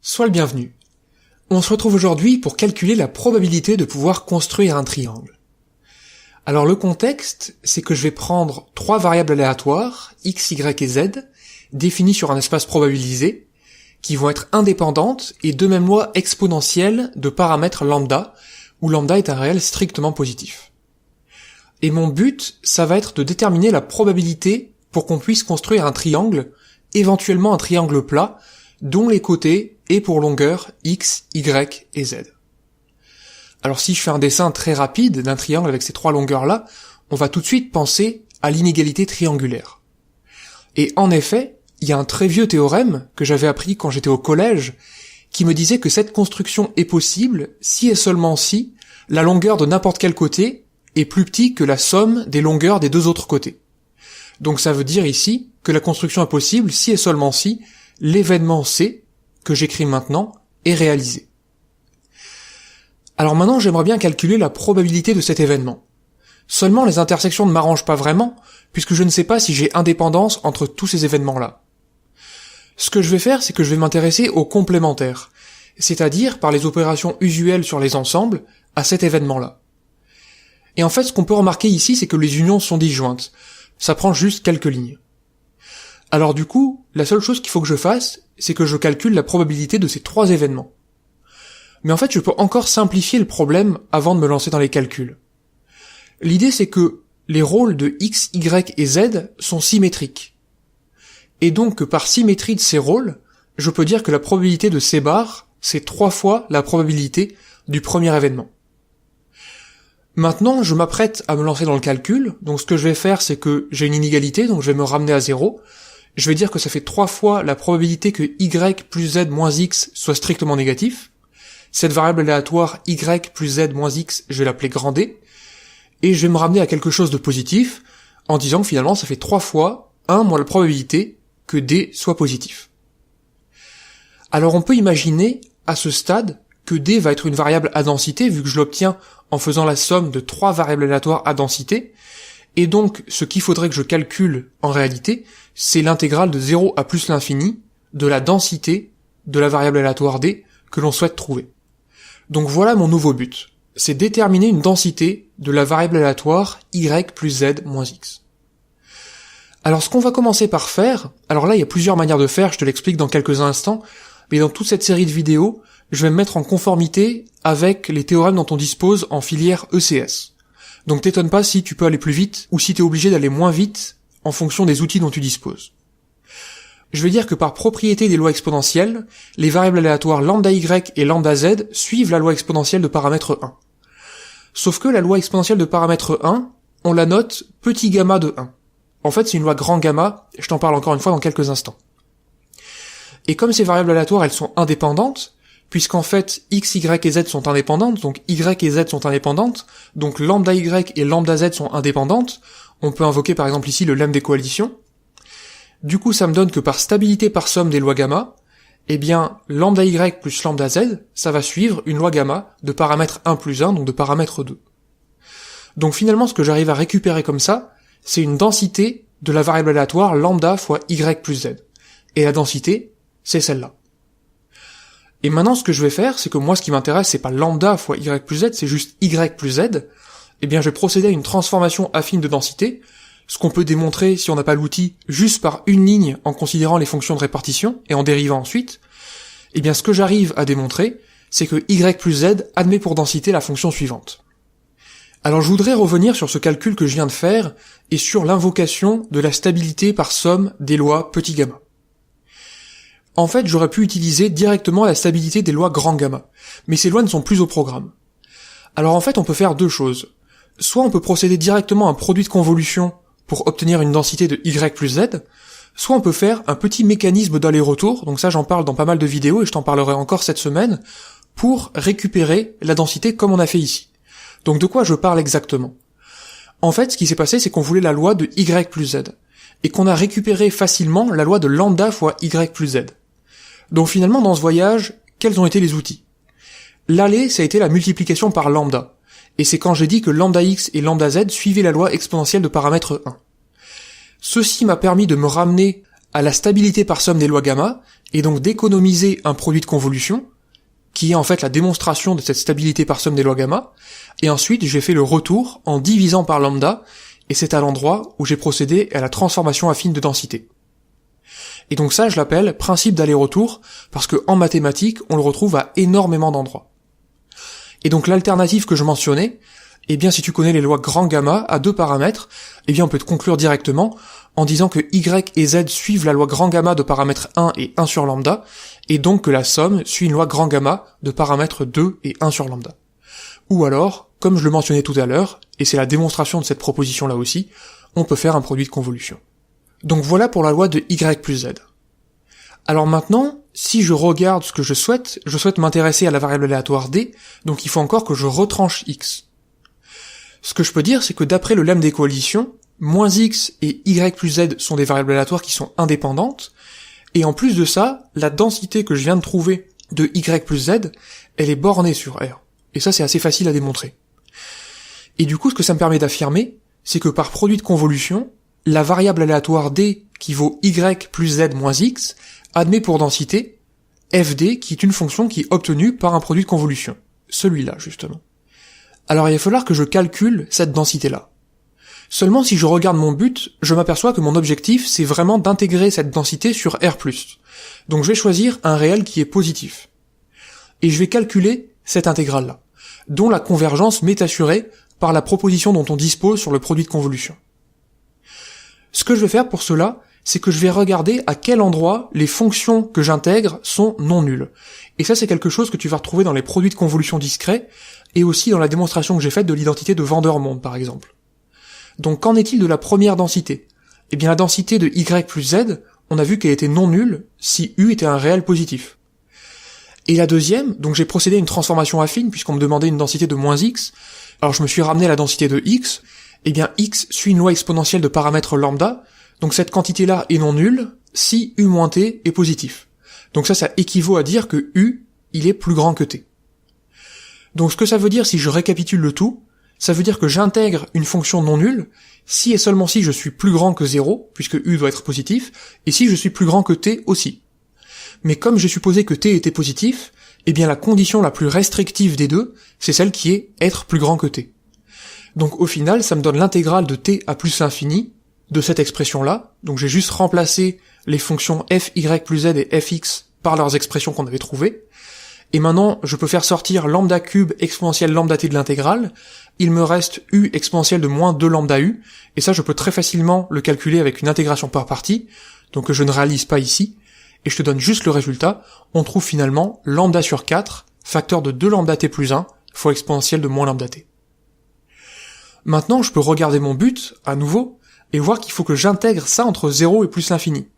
Sois le bienvenu. On se retrouve aujourd'hui pour calculer la probabilité de pouvoir construire un triangle. Alors le contexte, c'est que je vais prendre trois variables aléatoires, x, y et z, définies sur un espace probabilisé, qui vont être indépendantes et de même loi exponentielle de paramètres lambda, où lambda est un réel strictement positif. Et mon but, ça va être de déterminer la probabilité pour qu'on puisse construire un triangle, éventuellement un triangle plat, dont les côtés aient pour longueur x, y et z. Alors si je fais un dessin très rapide d'un triangle avec ces trois longueurs-là, on va tout de suite penser à l'inégalité triangulaire. Et en effet, il y a un très vieux théorème que j'avais appris quand j'étais au collège, qui me disait que cette construction est possible si et seulement si la longueur de n'importe quel côté est plus petite que la somme des longueurs des deux autres côtés. Donc ça veut dire ici que la construction est possible si et seulement si l'événement C, que j'écris maintenant, est réalisé. Alors maintenant, j'aimerais bien calculer la probabilité de cet événement. Seulement, les intersections ne m'arrangent pas vraiment, puisque je ne sais pas si j'ai indépendance entre tous ces événements-là. Ce que je vais faire, c'est que je vais m'intéresser aux complémentaires, c'est-à-dire par les opérations usuelles sur les ensembles, à cet événement-là. Et en fait, ce qu'on peut remarquer ici, c'est que les unions sont disjointes. Ça prend juste quelques lignes. Alors du coup, la seule chose qu'il faut que je fasse, c'est que je calcule la probabilité de ces trois événements. Mais en fait, je peux encore simplifier le problème avant de me lancer dans les calculs. L'idée, c'est que les rôles de x, y et z sont symétriques. Et donc que par symétrie de ces rôles, je peux dire que la probabilité de ces barres, c'est 3 fois la probabilité du premier événement. Maintenant, je m'apprête à me lancer dans le calcul, donc ce que je vais faire, c'est que j'ai une inégalité, donc je vais me ramener à 0. Je vais dire que ça fait 3 fois la probabilité que y plus z moins x soit strictement négatif. Cette variable aléatoire y plus z moins x, je vais l'appeler grand D. Et je vais me ramener à quelque chose de positif, en disant que finalement ça fait 3 fois 1 moins la probabilité que D soit positif. Alors on peut imaginer, à ce stade, que D va être une variable à densité, vu que je l'obtiens en faisant la somme de 3 variables aléatoires à densité, et donc ce qu'il faudrait que je calcule en réalité, c'est l'intégrale de 0 à plus l'infini de la densité de la variable aléatoire D que l'on souhaite trouver. Donc voilà mon nouveau but, c'est déterminer une densité de la variable aléatoire y plus z moins x. Alors ce qu'on va commencer par faire, alors là il y a plusieurs manières de faire, je te l'explique dans quelques instants, mais dans toute cette série de vidéos, je vais me mettre en conformité avec les théorèmes dont on dispose en filière ECS. Donc t'étonne pas si tu peux aller plus vite, ou si t'es obligé d'aller moins vite en fonction des outils dont tu disposes. Je vais dire que par propriété des lois exponentielles, les variables aléatoires lambda y et lambda z suivent la loi exponentielle de paramètre 1. Sauf que la loi exponentielle de paramètre 1, on la note petit gamma de 1. En fait, c'est une loi grand gamma, je t'en parle encore une fois dans quelques instants. Et comme ces variables aléatoires, elles sont indépendantes, puisqu'en fait, x, y et z sont indépendantes, donc y et z sont indépendantes, donc lambda y et lambda z sont indépendantes, on peut invoquer par exemple ici le lemme des coalitions. Du coup, ça me donne que par stabilité par somme des lois gamma, eh bien, lambda y plus lambda z, ça va suivre une loi gamma de paramètre 1 plus 1, donc de paramètre 2. Donc finalement, ce que j'arrive à récupérer comme ça, c'est une densité de la variable aléatoire lambda fois y plus z. Et la densité, c'est celle-là. Et maintenant, ce que je vais faire, c'est que moi, ce qui m'intéresse, c'est pas lambda fois y plus z, c'est juste y plus z. Eh bien, je vais procéder à une transformation affine de densité, ce qu'on peut démontrer, si on n'a pas l'outil, juste par une ligne en considérant les fonctions de répartition et en dérivant ensuite. Eh bien, ce que j'arrive à démontrer, c'est que y plus z admet pour densité la fonction suivante. Alors, je voudrais revenir sur ce calcul que je viens de faire et sur l'invocation de la stabilité par somme des lois petit gamma. En fait, j'aurais pu utiliser directement la stabilité des lois grand gamma, mais ces lois ne sont plus au programme. Alors en fait, on peut faire deux choses. Soit on peut procéder directement à un produit de convolution pour obtenir une densité de y plus z, soit on peut faire un petit mécanisme d'aller-retour, donc ça j'en parle dans pas mal de vidéos et je t'en parlerai encore cette semaine, pour récupérer la densité comme on a fait ici. Donc de quoi je parle exactement? En fait, ce qui s'est passé, c'est qu'on voulait la loi de y plus z, et qu'on a récupéré facilement la loi de lambda fois y plus z. Donc finalement, dans ce voyage, quels ont été les outils? L'aller, ça a été la multiplication par lambda, et c'est quand j'ai dit que lambda x et lambda z suivaient la loi exponentielle de paramètre 1. Ceci m'a permis de me ramener à la stabilité par somme des lois gamma, et donc d'économiser un produit de convolution, qui est en fait la démonstration de cette stabilité par somme des lois gamma, et ensuite j'ai fait le retour en divisant par lambda, et c'est à l'endroit où j'ai procédé à la transformation affine de densité. Et donc ça, je l'appelle principe d'aller-retour, parce que en mathématiques, on le retrouve à énormément d'endroits. Et donc l'alternative que je mentionnais, eh bien si tu connais les lois grand gamma à 2 paramètres, eh bien on peut te conclure directement en disant que y et z suivent la loi grand gamma de paramètres 1 et 1 sur lambda, et donc que la somme suit une loi grand gamma de paramètres 2 et 1 sur lambda. Ou alors, comme je le mentionnais tout à l'heure, et c'est la démonstration de cette proposition là aussi, on peut faire un produit de convolution. Donc voilà pour la loi de y plus z. Alors maintenant, si je regarde ce que je souhaite m'intéresser à la variable aléatoire d, donc il faut encore que je retranche x. Ce que je peux dire, c'est que d'après le lemme des coalitions, moins x et y plus z sont des variables aléatoires qui sont indépendantes, et en plus de ça, la densité que je viens de trouver de y plus z, elle est bornée sur R. Et ça, c'est assez facile à démontrer. Et du coup, ce que ça me permet d'affirmer, c'est que par produit de convolution, la variable aléatoire d qui vaut y plus z moins x admet pour densité fd qui est une fonction qui est obtenue par un produit de convolution. Celui-là, justement. Alors il va falloir que je calcule cette densité-là. Seulement si je regarde mon but, je m'aperçois que mon objectif, c'est vraiment d'intégrer cette densité sur R+. Donc je vais choisir un réel qui est positif. Et je vais calculer cette intégrale-là, dont la convergence m'est assurée par la proposition dont on dispose sur le produit de convolution. Ce que je vais faire pour cela, c'est que je vais regarder à quel endroit les fonctions que j'intègre sont non nulles. Et ça, c'est quelque chose que tu vas retrouver dans les produits de convolution discrets, et aussi dans la démonstration que j'ai faite de l'identité de Vandermonde, par exemple. Donc qu'en est-il de la première densité? Eh bien la densité de y plus z, on a vu qu'elle était non nulle si u était un réel positif. Et la deuxième, donc j'ai procédé à une transformation affine, puisqu'on me demandait une densité de moins x, alors je me suis ramené à la densité de x, eh bien x suit une loi exponentielle de paramètre lambda, donc cette quantité-là est non nulle si u moins t est positif. Donc ça équivaut à dire que u, il est plus grand que t. Donc ce que ça veut dire si je récapitule le tout, ça veut dire que j'intègre une fonction non nulle si et seulement si je suis plus grand que 0, puisque u doit être positif, et si je suis plus grand que t aussi. Mais comme j'ai supposé que t était positif, eh bien la condition la plus restrictive des deux, c'est celle qui est être plus grand que t. Donc au final, ça me donne l'intégrale de t à plus l'infini de cette expression-là, donc j'ai juste remplacé les fonctions f, y plus z et fx par leurs expressions qu'on avait trouvées, et maintenant je peux faire sortir lambda cube exponentielle lambda t de l'intégrale, il me reste u exponentielle de moins 2 lambda u, et ça je peux très facilement le calculer avec une intégration par partie, donc que je ne réalise pas ici, et je te donne juste le résultat, on trouve finalement lambda sur 4, facteur de 2 lambda t plus 1, fois exponentielle de moins lambda t. Maintenant je peux regarder mon but, à nouveau, et voir qu'il faut que j'intègre ça entre 0 et plus l'infini.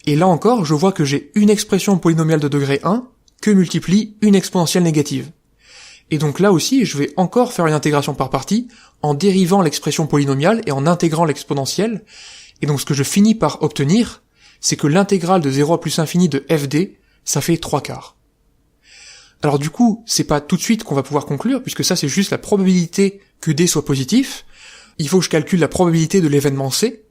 Et là encore, je vois que j'ai une expression polynomiale de degré 1 que multiplie une exponentielle négative. Et donc là aussi, je vais encore faire une intégration par partie en dérivant l'expression polynomiale et en intégrant l'exponentielle. Et donc ce que je finis par obtenir, c'est que l'intégrale de 0 à plus infini de fd, ça fait 3/4. Alors du coup, c'est pas tout de suite qu'on va pouvoir conclure, puisque ça c'est juste la probabilité que d soit positif. Il faut que je calcule la probabilité de l'événement C,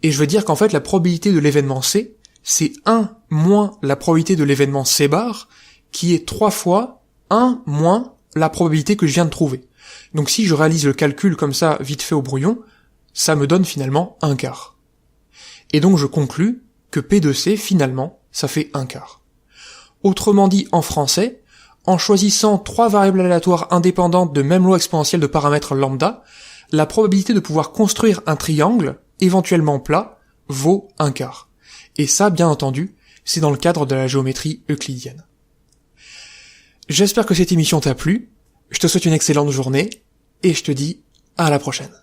et je veux dire qu'en fait la probabilité de l'événement C, c'est 1 moins la probabilité de l'événement C bar, qui est 3 fois 1 moins la probabilité que je viens de trouver. Donc si je réalise le calcul comme ça, vite fait au brouillon, ça me donne finalement 1/4. Et donc je conclus que P de C, finalement, ça fait 1/4. Autrement dit, en français, en choisissant 3 variables aléatoires indépendantes de même loi exponentielle de paramètres lambda, la probabilité de pouvoir construire un triangle, éventuellement plat, vaut 1/4. Et ça, bien entendu, c'est dans le cadre de la géométrie euclidienne. J'espère que cette émission t'a plu, je te souhaite une excellente journée, et je te dis à la prochaine.